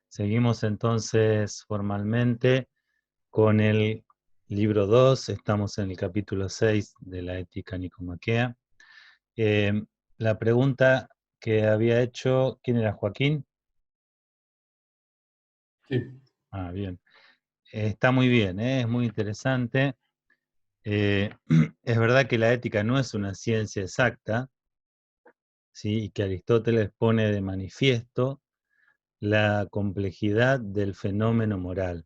Seguimos entonces formalmente con el libro 2, estamos en el capítulo 6 de la Ética Nicomaquea. Eh, la pregunta que había hecho, ¿quién era Joaquín? Sí. Ah, bien. Está muy bien, es muy interesante. Es verdad que la ética no es una ciencia exacta, ¿sí? Y que Aristóteles pone de manifiesto la complejidad del fenómeno moral.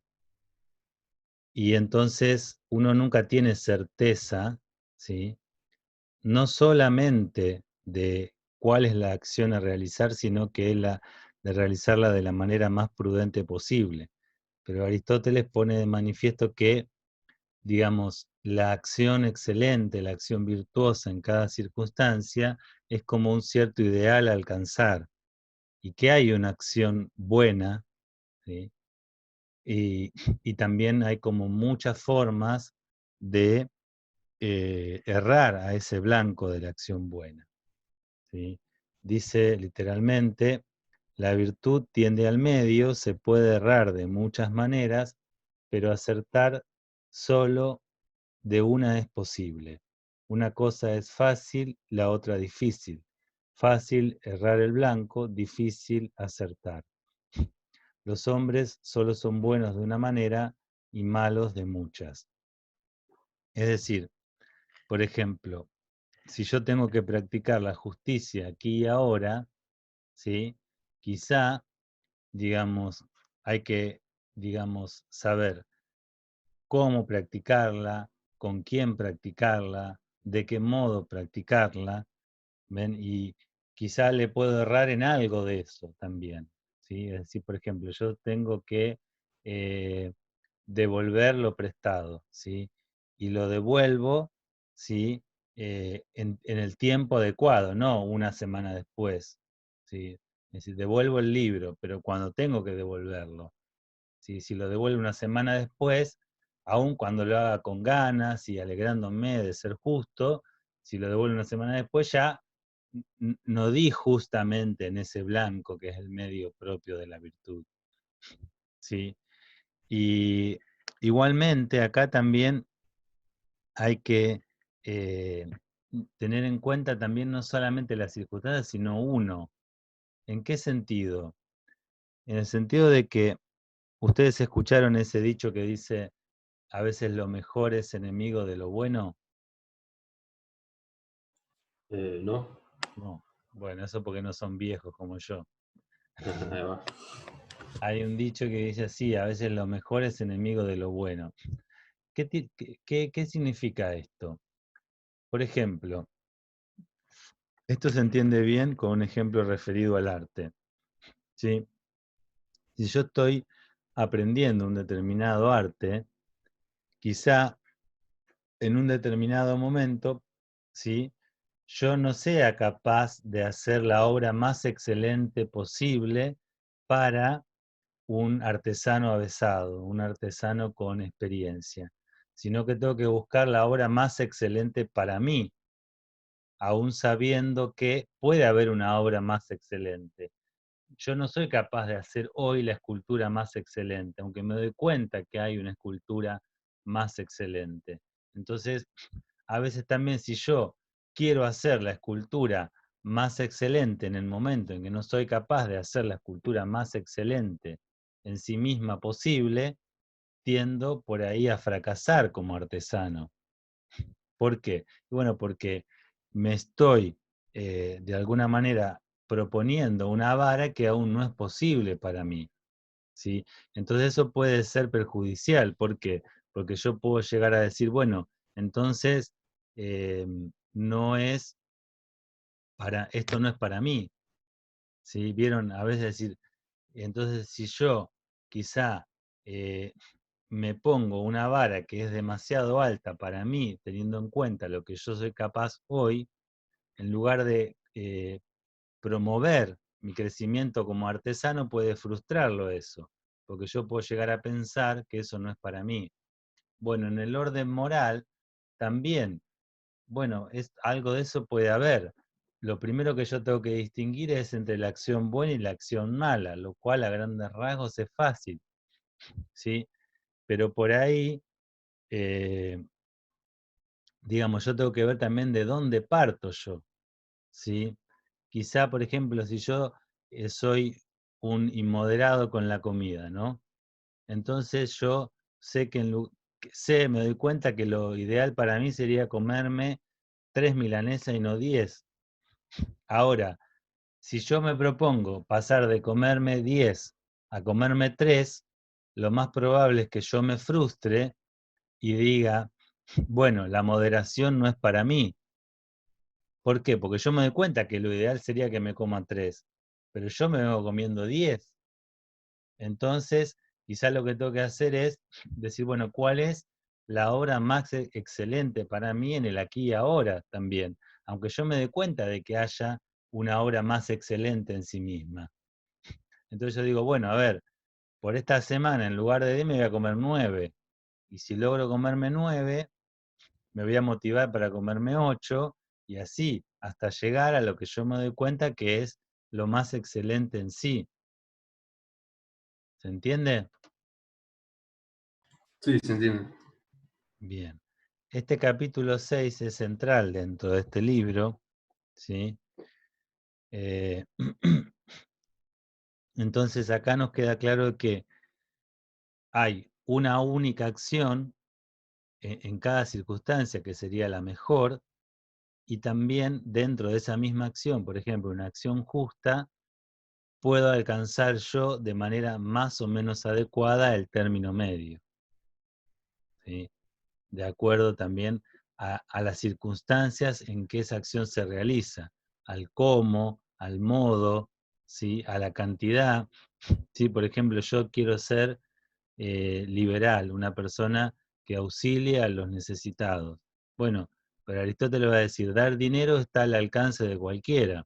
Y entonces uno nunca tiene certeza, ¿sí? No solamente de cuál es la acción a realizar, sino que es de realizarla de la manera más prudente posible. Pero Aristóteles pone de manifiesto que, digamos, la acción excelente, la acción virtuosa en cada circunstancia es como un cierto ideal a alcanzar, y que hay una acción buena, ¿sí? Y, y también hay como muchas formas de errar a ese blanco de la acción buena, ¿sí? Dice literalmente, la virtud tiende al medio, se puede errar de muchas maneras, pero acertar solo de una es posible. Una cosa es fácil, la otra difícil. Fácil errar el blanco, difícil acertar. Los hombres solo son buenos de una manera y malos de muchas. Es decir, por ejemplo, si yo tengo que practicar la justicia aquí y ahora, ¿sí? Quizá, digamos, hay que, digamos, saber cómo practicarla, con quién practicarla, de qué modo practicarla, ¿ven? Y quizá le puedo errar en algo de eso también, ¿sí? Es decir, por ejemplo, yo tengo que eh, devolver lo prestado, ¿sí? Y lo devuelvo, ¿sí? En el tiempo adecuado, no una semana después, ¿sí? Es decir, devuelvo el libro, pero cuando tengo que devolverlo, ¿sí? Si lo devuelvo una semana después, aun cuando lo haga con ganas y alegrándome de ser justo, si lo devuelvo una semana después ya no di justamente en ese blanco que es el medio propio de la virtud, ¿sí? Y igualmente acá también hay que eh, tener en cuenta también no solamente las circunstancias, sino uno. ¿En qué sentido? En el sentido de que ustedes escucharon ese dicho que dice, a veces lo mejor es enemigo de lo bueno. No. No. Bueno, eso porque no son viejos como yo. Ahí va. Hay un dicho que dice así, a veces lo mejor es enemigo de lo bueno. ¿Qué significa esto? Por ejemplo, esto se entiende bien con un ejemplo referido al arte, ¿sí? Si yo estoy aprendiendo un determinado arte, quizá en un determinado momento, ¿sí? Yo no sea capaz de hacer la obra más excelente posible para un artesano avesado, un artesano con experiencia, sino que tengo que buscar la obra más excelente para mí, aún sabiendo que puede haber una obra más excelente. Yo no soy capaz de hacer hoy la escultura más excelente, aunque me doy cuenta que hay una escultura más excelente. Entonces, a veces también si yo quiero hacer la escultura más excelente en el momento en que no soy capaz de hacer la escultura más excelente en sí misma posible, tiendo por ahí a fracasar como artesano. ¿Por qué? Bueno, porque me estoy de alguna manera proponiendo una vara que aún no es posible para mí, ¿sí? Entonces eso puede ser perjudicial. ¿Por qué? Porque yo puedo llegar a decir, bueno, entonces eh, no es esto no es para mí, ¿sí? Vieron, a veces decir, entonces si yo quizá eh, me pongo una vara que es demasiado alta para mí, teniendo en cuenta lo que yo soy capaz hoy, en lugar de promover mi crecimiento como artesano, puede frustrarlo eso, porque yo puedo llegar a pensar que eso no es para mí. Bueno, en el orden moral también, bueno, algo de eso puede haber. lo primero que yo tengo que distinguir es entre la acción buena y la acción mala, lo cual a grandes rasgos es fácil, ¿sí? Pero por ahí, digamos, yo tengo que ver también de dónde parto yo, ¿sí? Quizá, por ejemplo, si yo soy un inmoderado con la comida, ¿no? Entonces yo sé me doy cuenta que lo ideal para mí sería comerme 3 milanesas y no 10. Ahora, si yo me propongo pasar de comerme 10 a comerme 3, lo más probable es que yo me frustre y diga, bueno, la moderación no es para mí. ¿Por qué? Porque yo me doy cuenta que lo ideal sería que me coma 3, pero yo me vengo comiendo 10. Entonces, quizás lo que tengo que hacer es decir, bueno, ¿cuál es la obra más excelente para mí en el aquí y ahora también? Aunque yo me dé cuenta de que haya una obra más excelente en sí misma. Entonces yo digo, bueno, a ver, por esta semana en lugar de 10 me voy a comer 9. Y si logro comerme 9, me voy a motivar para comerme 8 y así, hasta llegar a lo que yo me doy cuenta que es lo más excelente en sí. ¿Se entiende? Sí, se entiende. Bien. Este capítulo 6 es central dentro de este libro, ¿sí? Eh, entonces acá nos queda claro que hay una única acción en cada circunstancia que sería la mejor, y también dentro de esa misma acción, por ejemplo, una acción justa, puedo alcanzar yo de manera más o menos adecuada el término medio, ¿sí? De acuerdo también a las circunstancias en que esa acción se realiza, al cómo, al modo, ¿sí? A la cantidad. ¿Sí? Por ejemplo, yo quiero ser liberal, una persona que auxilie a los necesitados. Bueno, pero Aristóteles va a decir, dar dinero está al alcance de cualquiera,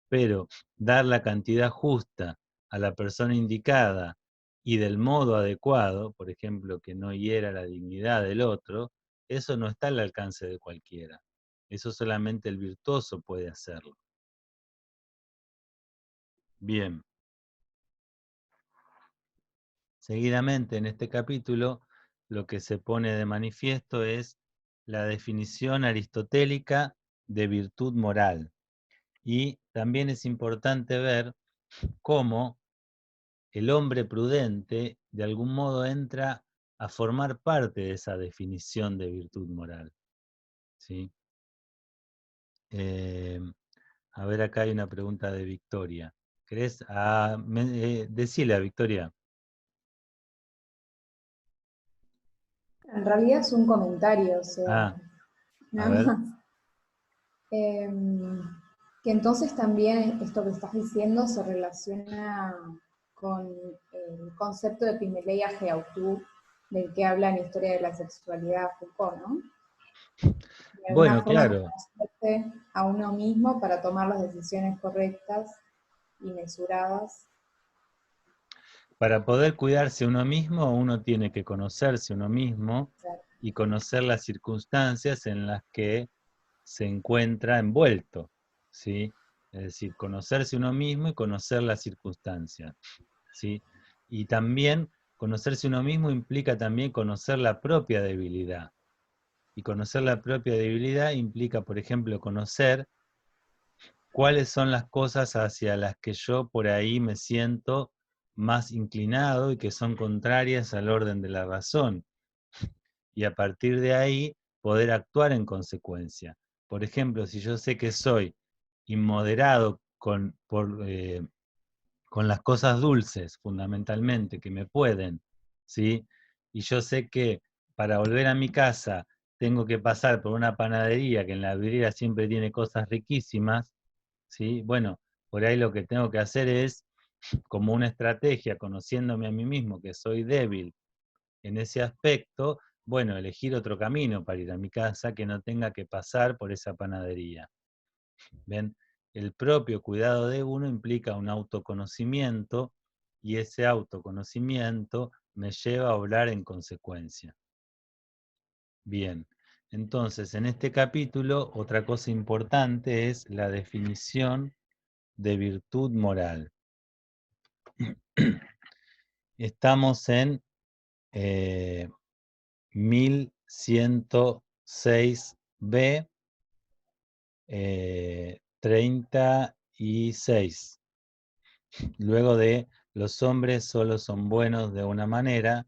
pero dar la cantidad justa a la persona indicada y del modo adecuado, por ejemplo, que no hiera la dignidad del otro, eso no está al alcance de cualquiera. Eso solamente el virtuoso puede hacerlo. Bien. Seguidamente en este capítulo lo que se pone de manifiesto es la definición aristotélica de virtud moral. Y también es importante ver cómo el hombre prudente de algún modo entra a formar parte de esa definición de virtud moral, ¿sí? Eh, a ver, acá hay una pregunta de Victoria. ¿Querés decile a Victoria? En realidad es un comentario, o sea, Ah, a nada ver. más. Que entonces también esto que estás diciendo se relaciona con el concepto de Epimeleia Geautou, del que habla en Historia de la Sexualidad Foucault, ¿no? De alguna Bueno, forma claro. conocerse a uno mismo para tomar las decisiones correctas y mesuradas. Para poder cuidarse uno mismo, uno tiene que conocerse uno mismo y conocer las circunstancias en las que se encuentra envuelto, ¿sí? Es decir, conocerse uno mismo y conocer las circunstancias, ¿sí? Y también conocerse uno mismo implica también conocer la propia debilidad. Y conocer la propia debilidad implica, por ejemplo, conocer cuáles son las cosas hacia las que yo por ahí me siento más inclinado y que son contrarias al orden de la razón. Y a partir de ahí poder actuar en consecuencia. Por ejemplo, si yo sé que soy inmoderado con las cosas dulces, fundamentalmente, que me pueden, ¿sí? Y yo sé que para volver a mi casa tengo que pasar por una panadería que en la vidriera siempre tiene cosas riquísimas, ¿sí? Bueno, por ahí lo que tengo que hacer es, como una estrategia, conociéndome a mí mismo, que soy débil en ese aspecto, bueno, elegir otro camino para ir a mi casa que no tenga que pasar por esa panadería. ¿Ven? El propio cuidado de uno implica un autoconocimiento y ese autoconocimiento me lleva a obrar en consecuencia. Bien, Entonces, en este capítulo, otra cosa importante es la definición de virtud moral. Estamos en 1106b, 36. Luego de los hombres solo son buenos de una manera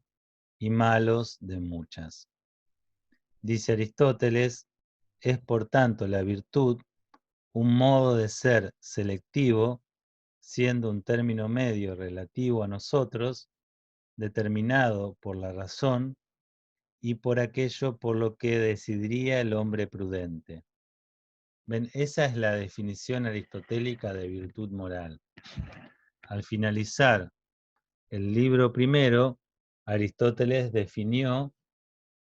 y malos de muchas. Dice Aristóteles, es por tanto la virtud un modo de ser selectivo, siendo un término medio relativo a nosotros, determinado por la razón y por aquello por lo que decidiría el hombre prudente. ¿Ven? Esa es la definición aristotélica de virtud moral. Al finalizar el libro primero, Aristóteles definió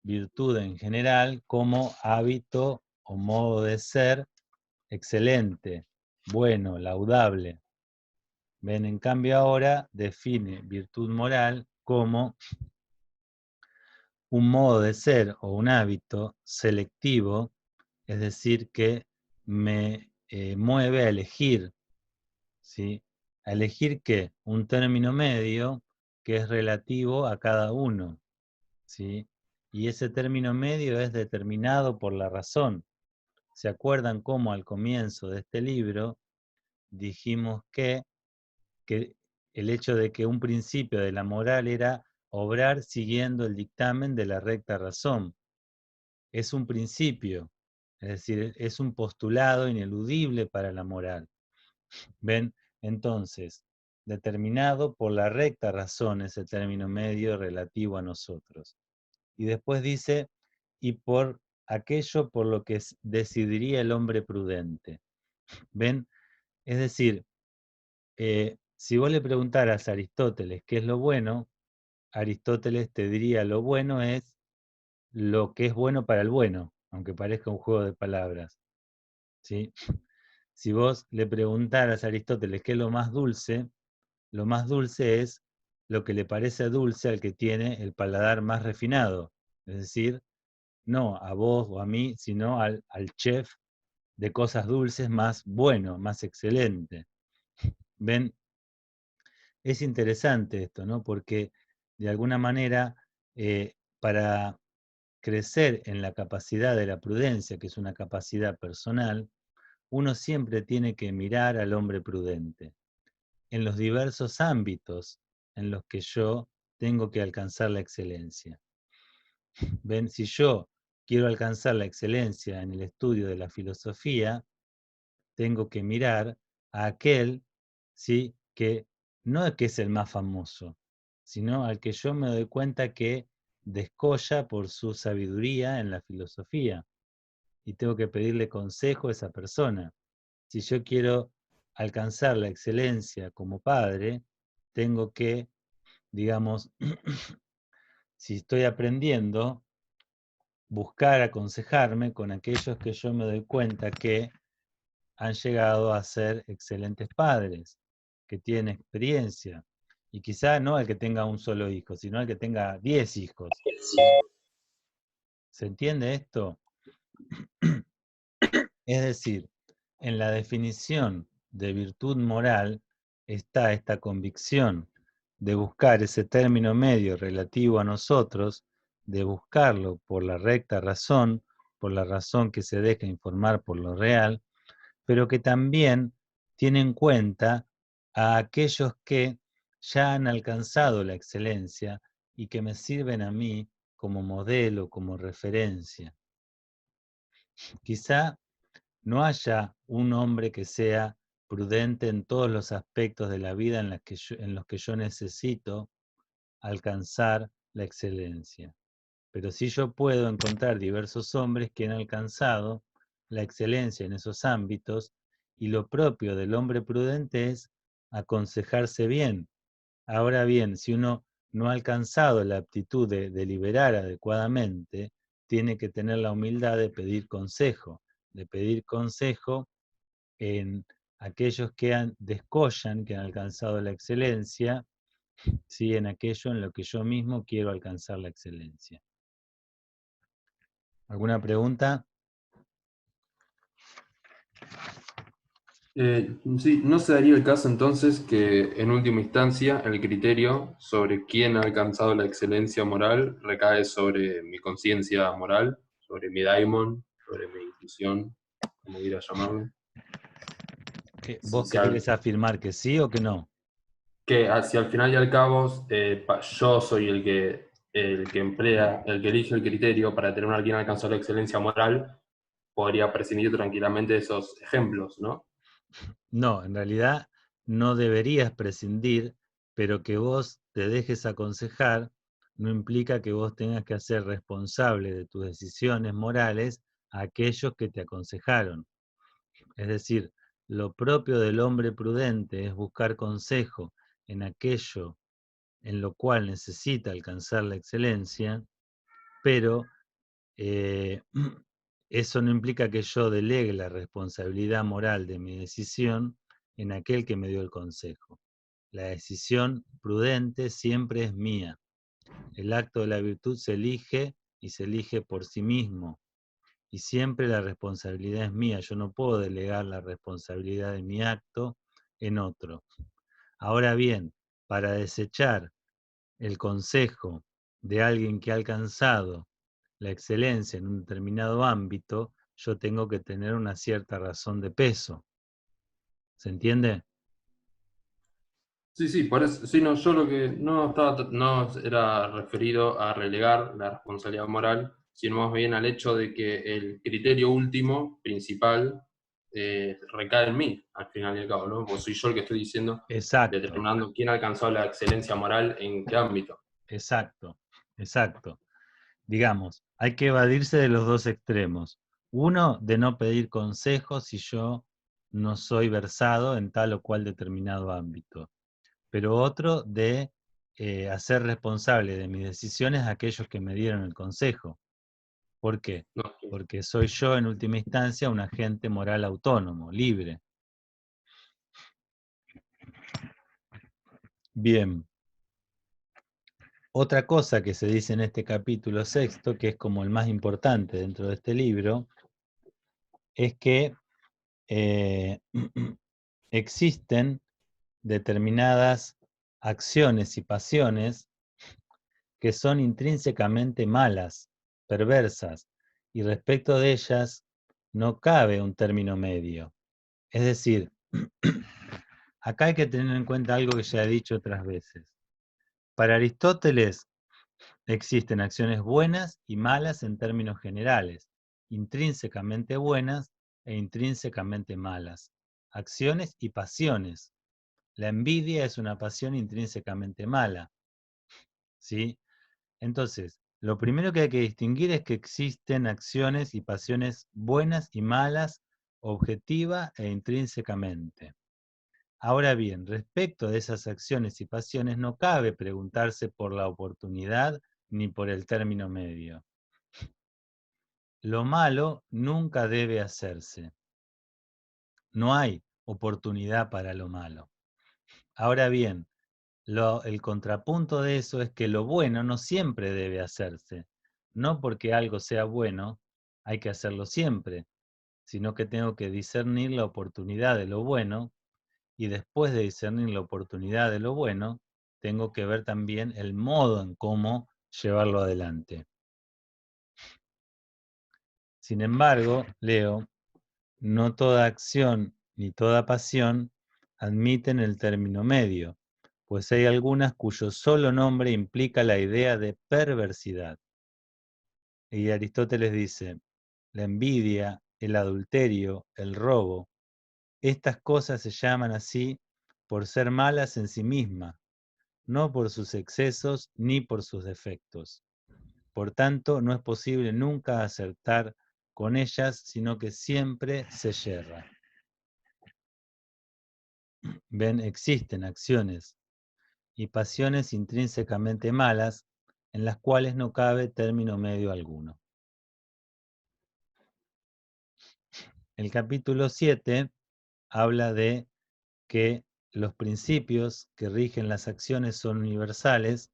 virtud en general como hábito o modo de ser excelente, bueno, laudable. ¿Ven? En cambio ahora define virtud moral como un modo de ser o un hábito selectivo, es decir, que me mueve a elegir, ¿sí? ¿A elegir qué? Un término medio que es relativo a cada uno, ¿sí? Y ese término medio es determinado por la razón. ¿Se acuerdan cómo al comienzo de este libro dijimos que el hecho de que un principio de la moral era obrar siguiendo el dictamen de la recta razón? Es un principio, es decir, es un postulado ineludible para la moral. ¿Ven? Entonces, determinado por la recta razón ese término medio relativo a nosotros. Y después dice, y por aquello por lo que decidiría el hombre prudente. ¿Ven? Es decir, si vos le preguntaras a Aristóteles qué es lo bueno, Aristóteles te diría lo bueno es lo que es bueno para el bueno, aunque parezca un juego de palabras, ¿sí? Si vos le preguntaras a Aristóteles qué es lo más dulce es lo que le parece dulce al que tiene el paladar más refinado, es decir, no a vos o a mí, sino al chef de cosas dulces más bueno, más excelente. ¿Ven? Es interesante esto, ¿no? Porque de alguna manera, para crecer en la capacidad de la prudencia, que es una capacidad personal, uno siempre tiene que mirar al hombre prudente en los diversos ámbitos en los que yo tengo que alcanzar la excelencia. Ven, si yo quiero alcanzar la excelencia en el estudio de la filosofía, tengo que mirar a aquel, ¿sí?, que no es que es el más famoso, sino al que yo me doy cuenta que descolla por su sabiduría en la filosofía. Y tengo que pedirle consejo a esa persona. Si yo quiero alcanzar la excelencia como padre, tengo que, digamos, si estoy aprendiendo, buscar aconsejarme con aquellos que yo me doy cuenta que han llegado a ser excelentes padres, que tienen experiencia. Y quizá no al que tenga un solo hijo, sino al que tenga 10 hijos. ¿Se entiende esto? Es decir, en la definición de virtud moral está esta convicción de buscar ese término medio relativo a nosotros, de buscarlo por la recta razón, por la razón que se deja informar por lo real, pero que también tiene en cuenta a aquellos que ya han alcanzado la excelencia y que me sirven a mí como modelo, como referencia. Quizá no haya un hombre que sea prudente en todos los aspectos de la vida en los que yo necesito alcanzar la excelencia. Pero sí yo puedo encontrar diversos hombres que han alcanzado la excelencia en esos ámbitos, y lo propio del hombre prudente es aconsejarse bien. Ahora bien, si uno no ha alcanzado la aptitud de deliberar adecuadamente, tiene que tener la humildad de pedir consejo en aquellos que descollan, que han alcanzado la excelencia, ¿sí?, en aquello en lo que yo mismo quiero alcanzar la excelencia. ¿Alguna pregunta? Sí, ¿no se daría el caso entonces que en última instancia el criterio sobre quién ha alcanzado la excelencia moral recae sobre mi conciencia moral, sobre mi daimon, sobre mi intuición, como quieras llamarlo? Si, ¿Vos si al- querés afirmar que sí o que no? si al final y al cabo yo soy el que emplea, el que elige el criterio para determinar quién alcanzó la excelencia moral, podría prescindir tranquilamente de esos ejemplos, ¿no? No, en realidad no deberías prescindir, pero que vos te dejes aconsejar no implica que vos tengas que hacer responsable de tus decisiones morales a aquellos que te aconsejaron. Es decir, lo propio del hombre prudente es buscar consejo en aquello en lo cual necesita alcanzar la excelencia, pero eh, eso no implica que yo delegue la responsabilidad moral de mi decisión en aquel que me dio el consejo. La decisión prudente siempre es mía. El acto de la virtud se elige y se elige por sí mismo. Y siempre la responsabilidad es mía. Yo no puedo delegar la responsabilidad de mi acto en otro. Ahora bien, para desechar el consejo de alguien que ha alcanzado la excelencia en un determinado ámbito, yo tengo que tener una cierta razón de peso. ¿Se entiende? Sí, sí, por eso, sí, no, yo lo que no era referido a relegar la responsabilidad moral, sino más bien al hecho de que el criterio último, principal, recae en mí, al final y al cabo, ¿no? Pues soy yo el que estoy diciendo, Exacto, determinando quién ha alcanzado la excelencia moral en qué ámbito. exacto, exacto. Digamos, hay que evadirse de los dos extremos. Uno, de no pedir consejos si yo no soy versado en tal o cual determinado ámbito. Pero otro, de hacer responsable de mis decisiones a aquellos que me dieron el consejo. ¿Por qué? No, Porque soy yo, en última instancia, un agente moral autónomo, libre. Bien. Otra cosa que se dice en este capítulo sexto, que es como el más importante dentro de este libro, es que eh, existen determinadas acciones y pasiones que son intrínsecamente malas, perversas, y respecto de ellas no cabe un término medio. Es decir, acá hay que tener en cuenta algo que ya he dicho otras veces. Para Aristóteles existen acciones buenas y malas en términos generales, intrínsecamente buenas e intrínsecamente malas, acciones y pasiones. La envidia es una pasión intrínsecamente mala, ¿sí? Entonces, lo primero que hay que distinguir es que existen acciones y pasiones buenas y malas, objetiva e intrínsecamente. Ahora bien, respecto de esas acciones y pasiones no cabe preguntarse por la oportunidad ni por el término medio. Lo malo nunca debe hacerse. No hay oportunidad para lo malo. Ahora bien, el contrapunto de eso es que lo bueno no siempre debe hacerse. No porque algo sea bueno, hay que hacerlo siempre, sino que tengo que discernir la oportunidad de lo bueno y después de discernir la oportunidad de lo bueno, tengo que ver también el modo en cómo llevarlo adelante. Sin embargo, Leo, no toda acción ni toda pasión admiten el término medio, pues hay algunas cuyo solo nombre implica la idea de perversidad. Y Aristóteles dice, la envidia, el adulterio, el robo, estas cosas se llaman así por ser malas en sí mismas, no por sus excesos ni por sus defectos. Por tanto, no es posible nunca acertar con ellas, sino que siempre se yerra. Ven, existen acciones y pasiones intrínsecamente malas en las cuales no cabe término medio alguno. El capítulo 7 habla de que los principios que rigen las acciones son universales,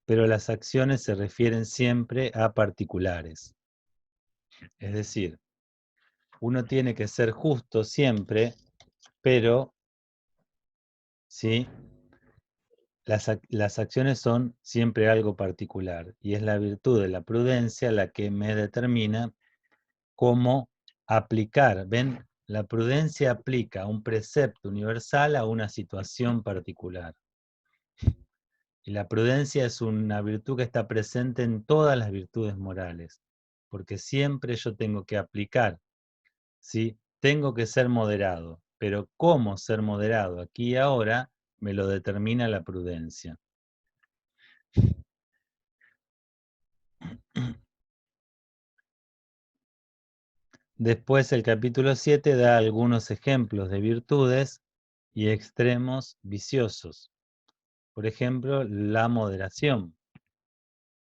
pero las acciones se refieren siempre a particulares. Es decir, uno tiene que ser justo siempre, pero ¿sí? Las acciones son siempre algo particular, y es la virtud de la prudencia la que me determina cómo aplicar. ¿Ven? La prudencia aplica un precepto universal a una situación particular. Y la prudencia es una virtud que está presente en todas las virtudes morales, porque siempre yo tengo que aplicar, ¿sí? Tengo que ser moderado, pero cómo ser moderado aquí y ahora me lo determina la prudencia. Después el capítulo 7 da algunos ejemplos de virtudes y extremos viciosos. Por ejemplo, la moderación.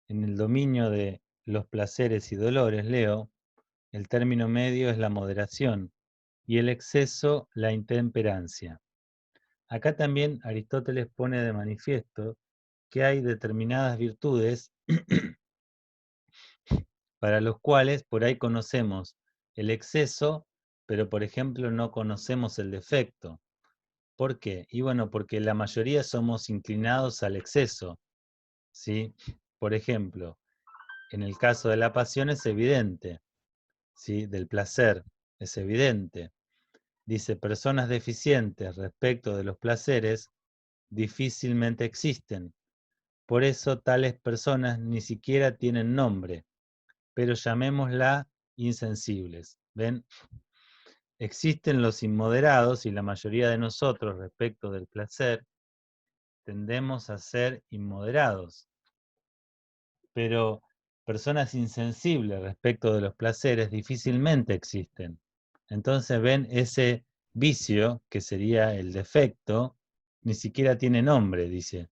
En el dominio de los placeres y dolores, leo, el término medio es la moderación y el exceso la intemperancia. Acá también Aristóteles pone de manifiesto que hay determinadas virtudes para los cuales por ahí conocemos el exceso, pero por ejemplo no conocemos el defecto. ¿Por qué? Y bueno, porque la mayoría somos inclinados al exceso, ¿sí? Por ejemplo, en el caso de la pasión es evidente, ¿sí? Del placer es evidente. Dice, personas deficientes respecto de los placeres difícilmente existen. Por eso tales personas ni siquiera tienen nombre, pero llamémosla insensibles. ¿Ven? Existen los inmoderados y la mayoría de nosotros respecto del placer tendemos a ser inmoderados. Pero personas insensibles respecto de los placeres difícilmente existen. Entonces ven ese vicio, que sería el defecto, ni siquiera tiene nombre, dice.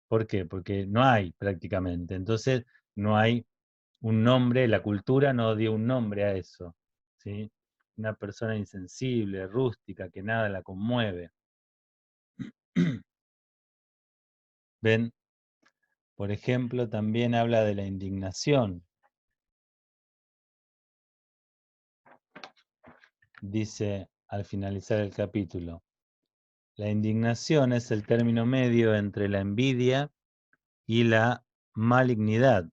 ¿Por qué? Porque no hay prácticamente. Entonces no hay un nombre, la cultura no dio un nombre a eso, ¿sí? Una persona insensible, rústica, que nada la conmueve. ¿Ven? Por ejemplo, también habla de la indignación. Dice al finalizar el capítulo, la indignación es el término medio entre la envidia y la malignidad,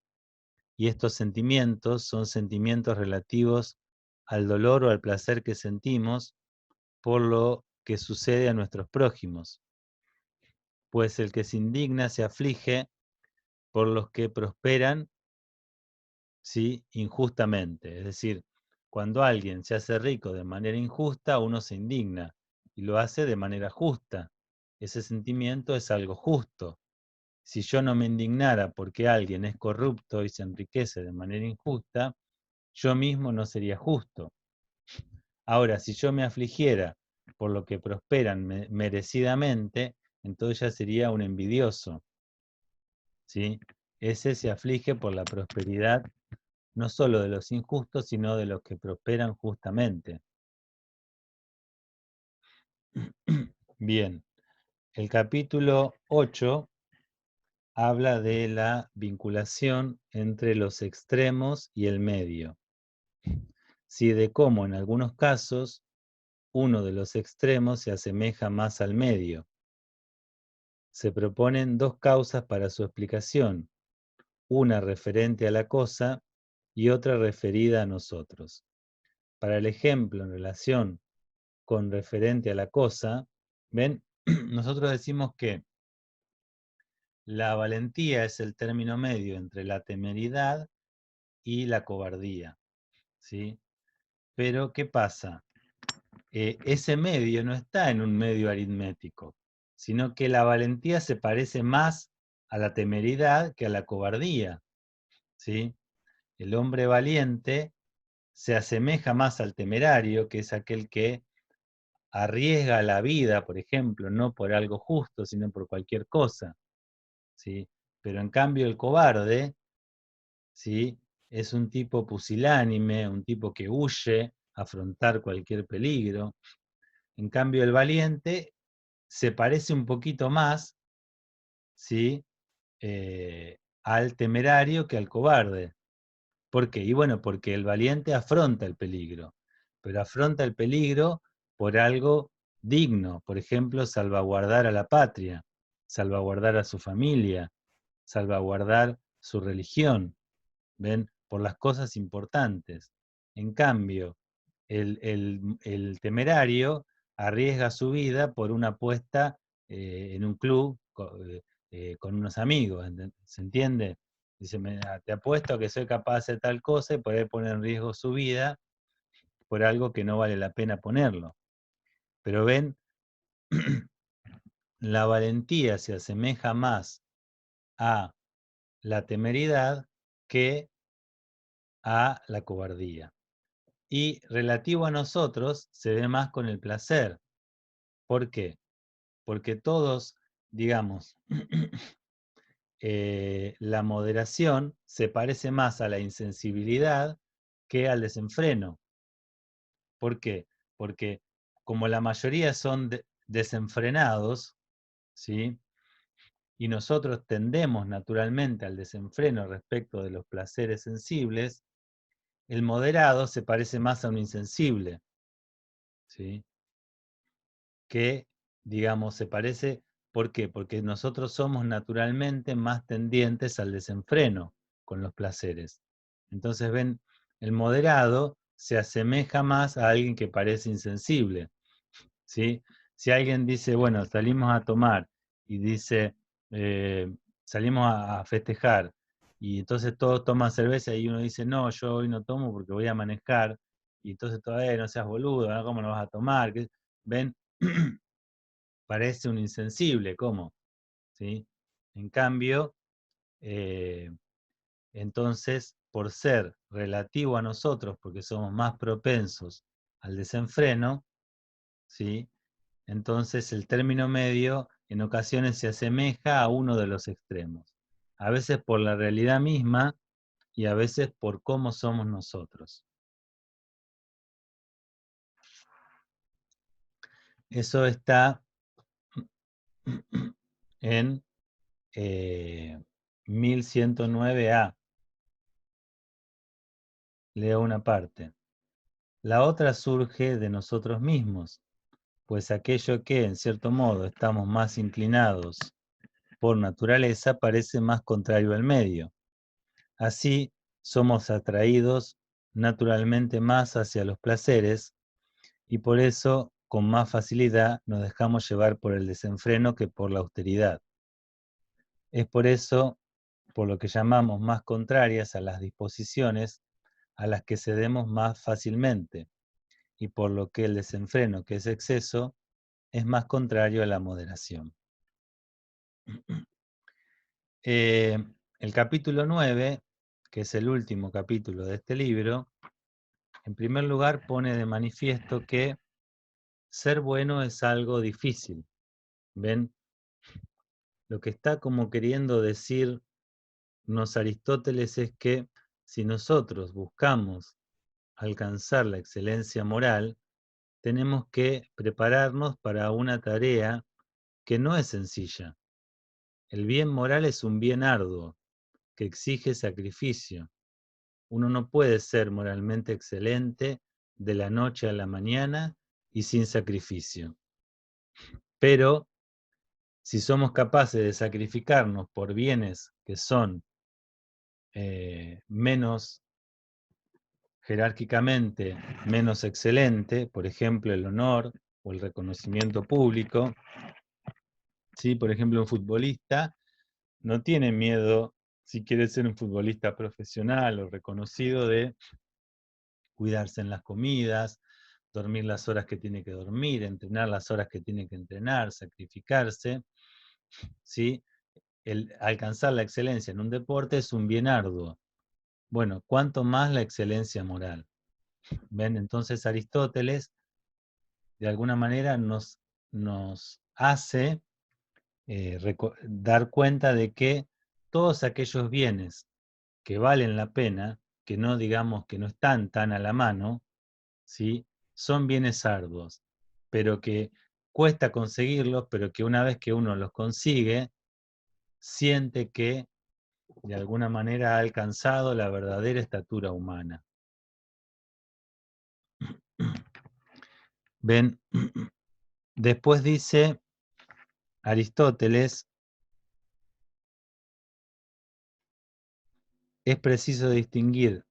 y estos sentimientos son sentimientos relativos al dolor o al placer que sentimos por lo que sucede a nuestros prójimos, pues el que se indigna se aflige por los que prosperan, ¿sí? Injustamente. Es decir, cuando alguien se hace rico de manera injusta, uno se indigna y lo hace de manera justa. Ese sentimiento es algo justo. Si yo no me indignara porque alguien es corrupto y se enriquece de manera injusta, yo mismo no sería justo. Ahora, si yo me afligiera por lo que prosperan merecidamente, entonces ya sería un envidioso, ¿sí? Ese se aflige por la prosperidad no solo de los injustos, sino de los que prosperan justamente. Bien, el capítulo 8 habla de la vinculación entre los extremos y el medio. Sí, de cómo en algunos casos uno de los extremos se asemeja más al medio. Se proponen dos causas para su explicación, una referente a la cosa y otra referida a nosotros. Para el ejemplo en relación con referente a la cosa, ¿ven? Nosotros decimos que la valentía es el término medio entre la temeridad y la cobardía, ¿sí? Pero, ¿qué pasa? Ese medio no está en un medio aritmético, sino que la valentía se parece más a la temeridad que a la cobardía, ¿sí? El hombre valiente se asemeja más al temerario, que es aquel que arriesga la vida, por ejemplo, no por algo justo, sino por cualquier cosa, ¿sí? Pero en cambio el cobarde, ¿sí? Es un tipo pusilánime, un tipo que huye a afrontar cualquier peligro. En cambio el valiente se parece un poquito más, ¿sí? Al temerario que al cobarde. ¿Por qué? Y bueno, porque el valiente afronta el peligro, pero afronta el peligro por algo digno, por ejemplo, salvaguardar a la patria, salvaguardar a su familia, salvaguardar su religión, ¿ven? Por las cosas importantes. En cambio, el temerario arriesga su vida por una apuesta en un club con unos amigos, ¿se entiende? Dice, te apuesto a que soy capaz de hacer tal cosa y poder poner en riesgo su vida por algo que no vale la pena ponerlo. Pero ven, la valentía se asemeja más a la temeridad que a la cobardía. Y relativo a nosotros se ve más con el placer. ¿Por qué? Porque todos, digamos, la moderación se parece más a la insensibilidad que al desenfreno. ¿Por qué? Porque como la mayoría son desenfrenados, ¿sí? Y nosotros tendemos naturalmente al desenfreno respecto de los placeres sensibles, el moderado se parece más a un insensible, ¿sí? Que, digamos, se parece, ¿por qué? Porque nosotros somos naturalmente más tendientes al desenfreno con los placeres. Entonces, ven, el moderado se asemeja más a alguien que parece insensible, ¿sí? Si alguien dice, bueno, salimos a tomar, y dice, salimos a festejar, y entonces todos toman cerveza, y uno dice, no, yo hoy no tomo porque voy a manejar, y entonces todavía no seas boludo, ¿no? ¿Cómo no vas a tomar? ¿Ven? Parece un insensible, ¿cómo? ¿Sí? En cambio, entonces, por ser relativo a nosotros, porque somos más propensos al desenfreno, ¿sí? Entonces el término medio en ocasiones se asemeja a uno de los extremos. A veces por la realidad misma y a veces por cómo somos nosotros. Eso está en 1109a. Leo una parte. La otra surge de nosotros mismos, pues aquello que, en cierto modo, estamos más inclinados por naturaleza parece más contrario al medio. Así, somos atraídos naturalmente más hacia los placeres y por eso, con más facilidad, nos dejamos llevar por el desenfreno que por la austeridad. Es por eso, por lo que llamamos más contrarias a las disposiciones a las que cedemos más fácilmente, y por lo que el desenfreno, que es exceso, es más contrario a la moderación. El capítulo 9, que es el último capítulo de este libro, en primer lugar pone de manifiesto que ser bueno es algo difícil. ¿Ven? Lo que está como queriendo decirnos Aristóteles es que si nosotros buscamos alcanzar la excelencia moral, tenemos que prepararnos para una tarea que no es sencilla. El bien moral es un bien arduo, que exige sacrificio. Uno no puede ser moralmente excelente de la noche a la mañana y sin sacrificio. Pero si somos capaces de sacrificarnos por bienes que son menos jerárquicamente menos excelente, por ejemplo el honor o el reconocimiento público, ¿sí? Por ejemplo un futbolista no tiene miedo, si quiere ser un futbolista profesional o reconocido, de cuidarse en las comidas, dormir las horas que tiene que dormir, entrenar las horas que tiene que entrenar, sacrificarse, ¿sí? El alcanzar la excelencia en un deporte es un bien arduo. Bueno, cuanto más la excelencia moral. ¿Ven? Entonces Aristóteles, de alguna manera, nos hace dar cuenta de que todos aquellos bienes que valen la pena, que no digamos que no están tan a la mano, ¿sí? Son bienes arduos, pero que cuesta conseguirlos, pero que una vez que uno los consigue, siente que de alguna manera ha alcanzado la verdadera estatura humana. Ven, después dice Aristóteles, es preciso distinguir,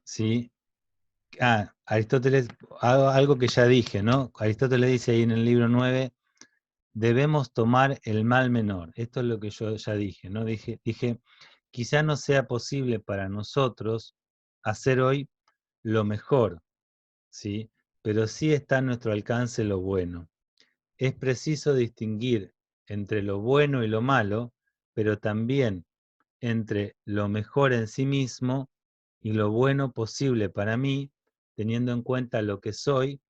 ¿sí? Aristóteles, algo que ya dije, ¿no? Aristóteles dice ahí en el libro 9, debemos tomar el mal menor. Esto es lo que yo ya dije, ¿no? Dije, quizá no sea posible para nosotros hacer hoy lo mejor, ¿sí? Pero sí está a nuestro alcance lo bueno. Es preciso distinguir entre lo bueno y lo malo, pero también entre lo mejor en sí mismo y lo bueno posible para mí, teniendo en cuenta lo que soy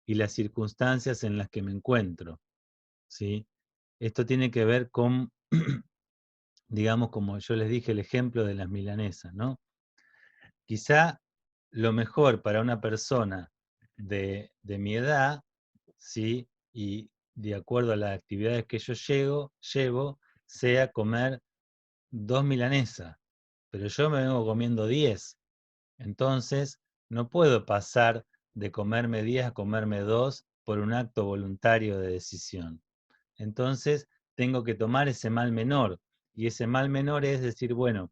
y las circunstancias en las que me encuentro, ¿sí? Esto tiene que ver con, digamos, como yo les dije, el ejemplo de las milanesas, ¿no? Quizá lo mejor para una persona de mi edad, ¿sí? Y de acuerdo a las actividades que yo llevo, sea comer 2 milanesas, pero yo me vengo comiendo 10. Entonces, no puedo pasar de comerme 10 a comerme 2 por un acto voluntario de decisión. Entonces, tengo que tomar ese mal menor. Y ese mal menor es decir, bueno,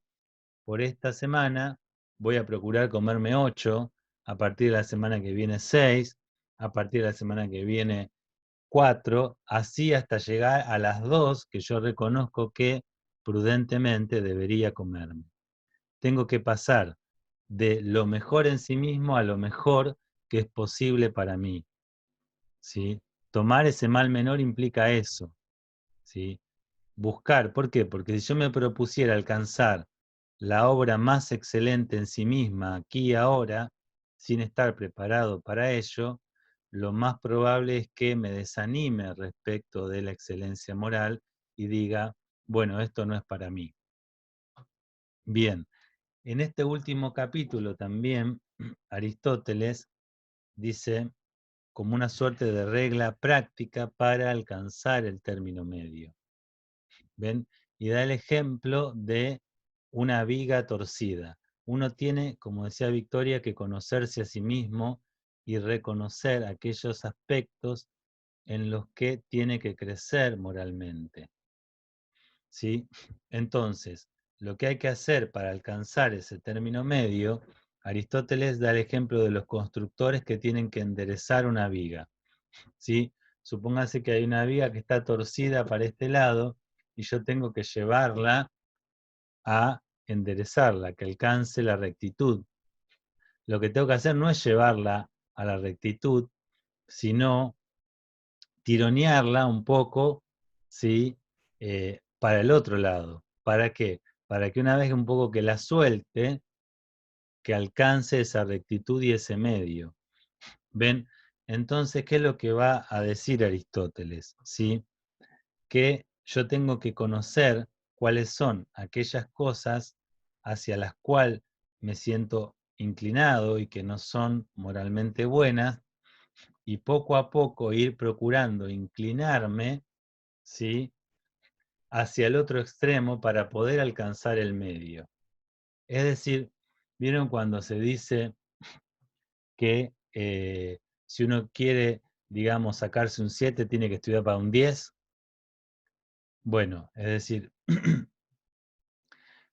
por esta semana voy a procurar comerme 8, a partir de la semana que viene 6, a partir de la semana que viene 4, así hasta llegar a las 2 que yo reconozco que prudentemente debería comerme. Tengo que pasar de lo mejor en sí mismo a lo mejor que es posible para mí, ¿sí? Tomar ese mal menor implica eso, ¿sí? Buscar, ¿por qué? Porque si yo me propusiera alcanzar la obra más excelente en sí misma, aquí y ahora, sin estar preparado para ello, lo más probable es que me desanime respecto de la excelencia moral y diga, bueno, esto no es para mí. Bien, en este último capítulo también Aristóteles dice como una suerte de regla práctica para alcanzar el término medio. ¿Ven? Y da el ejemplo de una viga torcida. Uno tiene, como decía Victoria, que conocerse a sí mismo y reconocer aquellos aspectos en los que tiene que crecer moralmente, ¿sí? Entonces, lo que hay que hacer para alcanzar ese término medio, Aristóteles da el ejemplo de los constructores que tienen que enderezar una viga, ¿sí? Supóngase que hay una viga que está torcida para este lado y yo tengo que llevarla a enderezarla, que alcance la rectitud. Lo que tengo que hacer no es llevarla a la rectitud, sino tironearla un poco, ¿sí? Para el otro lado. ¿Para qué? Para que una vez un poco que la suelte, que alcance esa rectitud y ese medio. ¿Ven? Entonces, ¿qué es lo que va a decir Aristóteles? ¿Sí? Que yo tengo que conocer cuáles son aquellas cosas hacia las cuales me siento inclinado y que no son moralmente buenas, y poco a poco ir procurando inclinarme, ¿sí?, hacia el otro extremo para poder alcanzar el medio. Es decir, ¿vieron cuando se dice que si uno quiere, digamos, sacarse un 7, tiene que estudiar para un 10? Bueno, es decir,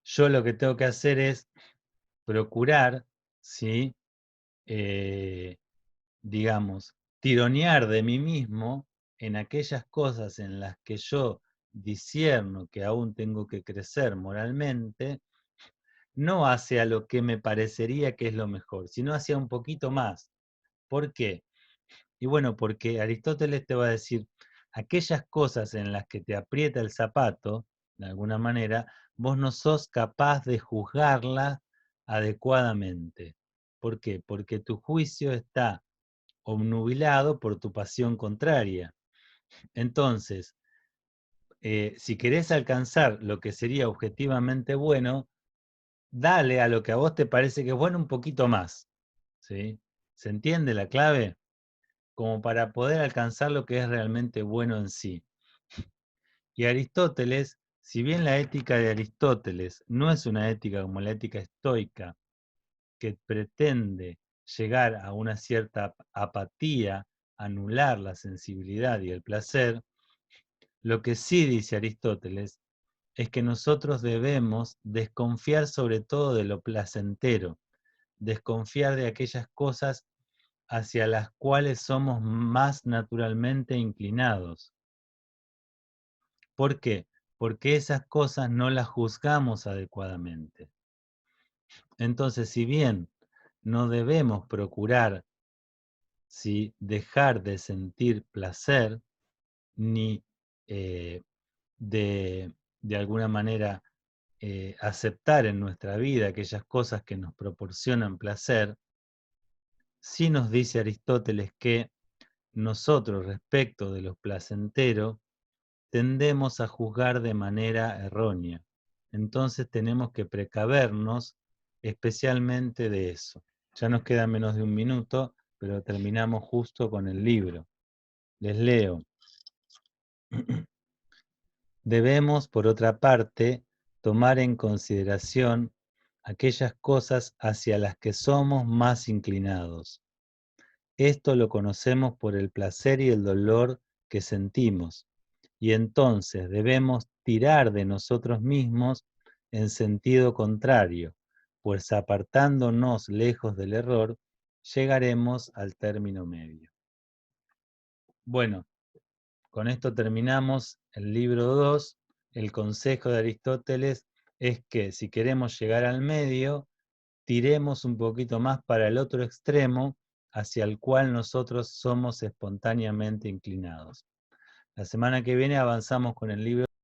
yo lo que tengo que hacer es procurar, ¿sí?, digamos, tironear de mí mismo en aquellas cosas en las que yo discierno que aún tengo que crecer moralmente, no hacia lo que me parecería que es lo mejor, sino hacia un poquito más. ¿Por qué? Y bueno, porque Aristóteles te va a decir, aquellas cosas en las que te aprieta el zapato, de alguna manera, vos no sos capaz de juzgarlas adecuadamente. ¿Por qué? Porque tu juicio está obnubilado por tu pasión contraria. Entonces, si querés alcanzar lo que sería objetivamente bueno, dale a lo que a vos te parece que es bueno un poquito más, ¿sí? ¿Se entiende la clave? Como para poder alcanzar lo que es realmente bueno en sí. Y Aristóteles Si bien la ética de Aristóteles no es una ética como la ética estoica, que pretende llegar a una cierta apatía, anular la sensibilidad y el placer, lo que sí dice Aristóteles es que nosotros debemos desconfiar sobre todo de lo placentero, desconfiar de aquellas cosas hacia las cuales somos más naturalmente inclinados. ¿Por qué? Porque esas cosas no las juzgamos adecuadamente. Entonces, si bien no debemos procurar dejar de sentir placer, ni de alguna manera aceptar en nuestra vida aquellas cosas que nos proporcionan placer, sí nos dice Aristóteles que nosotros respecto de lo placentero tendemos a juzgar de manera errónea. Entonces tenemos que precavernos especialmente de eso. Ya nos queda menos de un minuto, pero terminamos justo con el libro. Les leo. Debemos, por otra parte, tomar en consideración aquellas cosas hacia las que somos más inclinados. Esto lo conocemos por el placer y el dolor que sentimos, y entonces debemos tirar de nosotros mismos en sentido contrario, pues apartándonos lejos del error, llegaremos al término medio. Bueno, con esto terminamos el libro 2. El consejo de Aristóteles es que si queremos llegar al medio, tiremos un poquito más para el otro extremo, hacia el cual nosotros somos espontáneamente inclinados. La semana que viene avanzamos con el libro